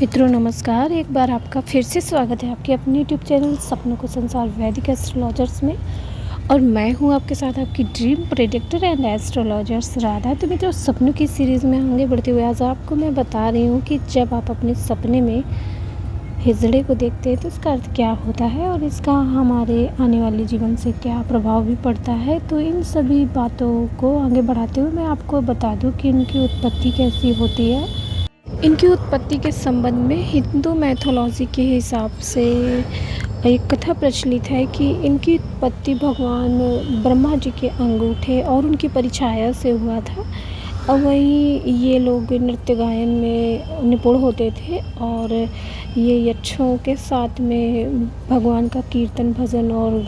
मित्रों नमस्कार। एक बार आपका फिर से स्वागत है आपके अपने यूट्यूब चैनल सपनों को संसार वैदिक एस्ट्रोलॉजर्स में। और मैं हूं आपके साथ आपकी dream predictor and astrologers Radha. तो मित्रों सपनों की सीरीज़ में आगे बढ़ते हुए आज आपको मैं बता रही हूं कि जब आप अपने सपने में हिजड़े को देखते हैं तो इसका अर्थ क्या होता है और इसका हमारे आने वाले जीवन से क्या प्रभाव भी पड़ता है। तो इन सभी बातों को आगे बढ़ाते हुए मैं आपको बता दूँ कि इनकी उत्पत्ति कैसी होती है। इनकी उत्पत्ति के संबंध में हिंदू मैथोलॉजी के हिसाब से एक कथा प्रचलित है कि इनकी उत्पत्ति भगवान ब्रह्मा जी के अंगूठे और उनकी परिछाया से हुआ था। और वहीं ये लोग नृत्य गायन में निपुण होते थे और ये यक्षों के साथ में भगवान का कीर्तन भजन और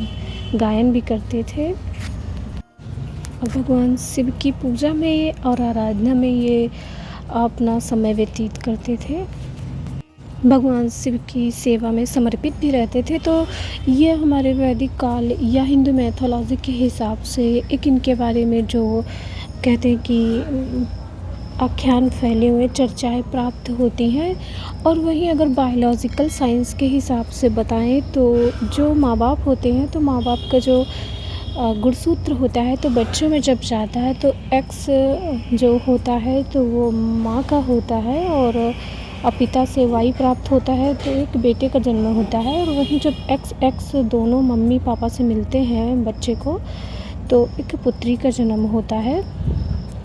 गायन भी करते थे। और भगवान शिव की पूजा में और आराधना में ये अपना समय व्यतीत करते थे। भगवान शिव की सेवा में समर्पित भी रहते थे। तो ये हमारे वैदिक काल या हिंदू मैथोलॉजी के हिसाब से एक इनके बारे में जो कहते हैं कि आख्यान फैले हुए चर्चाएं प्राप्त होती हैं। और वहीं अगर बायोलॉजिकल साइंस के हिसाब से बताएं तो जो माँ बाप होते हैं तो माँ बाप का जो गुणसूत्र होता है तो बच्चों में जब जाता है तो एक्स जो होता है तो वो माँ का होता है और पिता से वाई प्राप्त होता है तो एक बेटे का जन्म होता है। और वहीं जब एक्स एक्स दोनों मम्मी पापा से मिलते हैं बच्चे को तो एक पुत्री का जन्म होता है।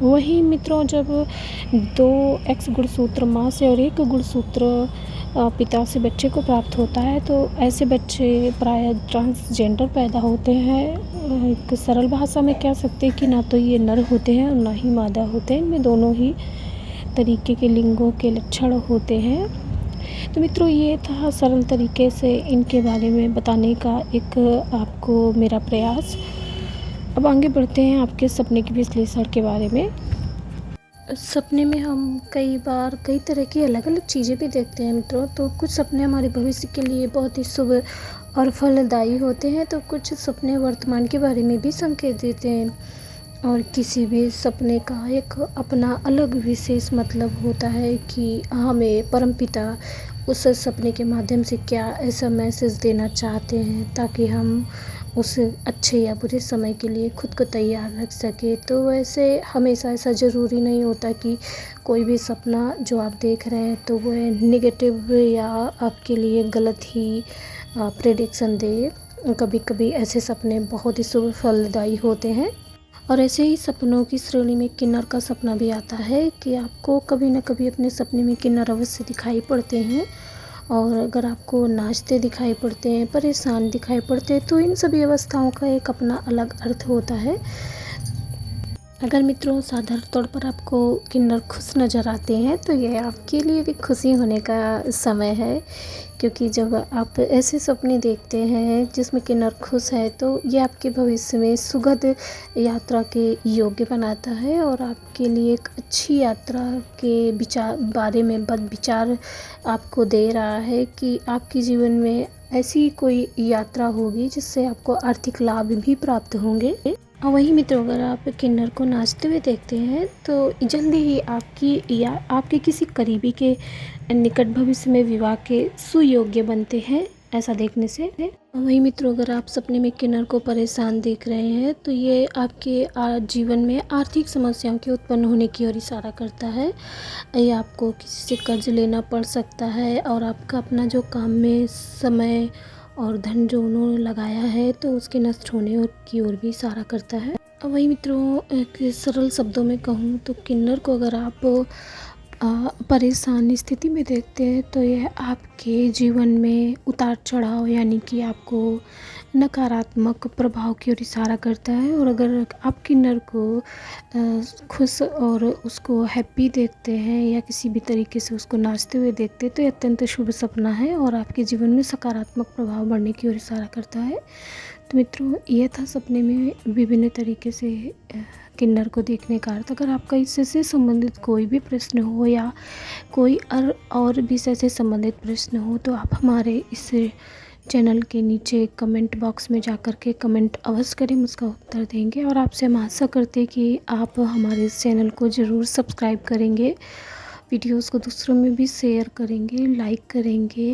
वहीं मित्रों जब दो एक्स गुणसूत्र माँ से और एक गुणसूत्र पिता से बच्चे को प्राप्त होता है तो ऐसे बच्चे प्रायः ट्रांसजेंडर पैदा होते हैं। एक सरल भाषा में कह सकते हैं कि ना तो ये नर होते हैं और ना ही मादा होते हैं, इनमें दोनों ही तरीके के लिंगों के लक्षण होते हैं। तो मित्रों ये था सरल तरीके से इनके बारे में बताने का एक आपको मेरा प्रयास। अब आगे बढ़ते हैं आपके सपने के विश्लेषण के बारे में। सपने में हम कई बार कई तरह की अलग अलग चीज़ें भी देखते हैं मित्रों। तो कुछ सपने हमारे भविष्य के लिए बहुत ही शुभ और फलदायी होते हैं तो कुछ सपने वर्तमान के बारे में भी संकेत देते हैं। और किसी भी सपने का एक अपना अलग विशेष मतलब होता है कि हमें परमपिता उस सपने के माध्यम से क्या ऐसा मैसेज देना चाहते हैं ताकि हम उस अच्छे या बुरे समय के लिए खुद को तैयार रख सके। तो वैसे हमेशा ऐसा ज़रूरी नहीं होता कि कोई भी सपना जो आप देख रहे हैं तो वह नेगेटिव या आपके लिए गलत ही प्रेडिक्शन दे। कभी कभी ऐसे सपने बहुत ही शुभ फलदायी होते हैं। और ऐसे ही सपनों की श्रेणी में किन्नर का सपना भी आता है कि आपको कभी न कभी अपने सपने में किन्नर अवश्य दिखाई पड़ते हैं। और अगर आपको नाचते दिखाई पड़ते हैं, परेशान दिखाई पड़ते हैं तो इन सभी अवस्थाओं का एक अपना अलग अर्थ होता है। अगर मित्रों साधारण तौर पर आपको किन्नर खुश नज़र आते हैं तो यह आपके लिए भी खुशी होने का समय है, क्योंकि जब आप ऐसे सपने देखते हैं जिसमें किन्नर खुश है तो ये आपके भविष्य में सुखद यात्रा के योग्य बनाता है और आपके लिए एक अच्छी यात्रा के विचार बारे में विचार आपको दे रहा है कि आपके जीवन में ऐसी कोई यात्रा होगी जिससे आपको आर्थिक लाभ भी प्राप्त होंगे। और वही मित्रों अगर आप किन्नर को नाचते हुए देखते हैं तो जल्दी ही आपकी या आपके किसी करीबी के निकट भविष्य में विवाह के सुयोग्य बनते हैं ऐसा देखने से। वही मित्रों अगर आप सपने में किन्नर को परेशान देख रहे हैं तो ये आपके जीवन में आर्थिक समस्याओं के उत्पन्न होने की ओर इशारा करता है। ये आपको किसी से कर्ज लेना पड़ सकता है और आपका अपना जो काम में समय और धन जो उन्होंने लगाया है तो उसके नष्ट होने की ओर भी इशारा करता है। अब वही मित्रों एक सरल शब्दों में कहूँ तो किन्नर को अगर आप परेशान स्थिति में देखते हैं तो यह आपके जीवन में उतार चढ़ाव यानी कि आपको नकारात्मक प्रभाव की ओर इशारा करता है। और अगर आप किन्नर को खुश और उसको हैप्पी देखते हैं या किसी भी तरीके से उसको नाचते हुए देखते हैं तो यह अत्यंत शुभ सपना है और आपके जीवन में सकारात्मक प्रभाव बढ़ने की ओर इशारा करता है। तो मित्रों यह था सपने में विभिन्न तरीके से किन्नर को देखने का अर्थ। अगर आपका इससे संबंधित कोई भी प्रश्न हो या कोई और विषय से संबंधित प्रश्न हो तो आप हमारे इस चैनल के नीचे कमेंट बॉक्स में जाकर के कमेंट अवश्य करें, हम उसका उत्तर देंगे। और आपसे हम आशा करते हैं कि आप हमारे इस चैनल को ज़रूर सब्सक्राइब करेंगे। वीडियोस को दूसरों में भी शेयर करेंगे, लाइक करेंगे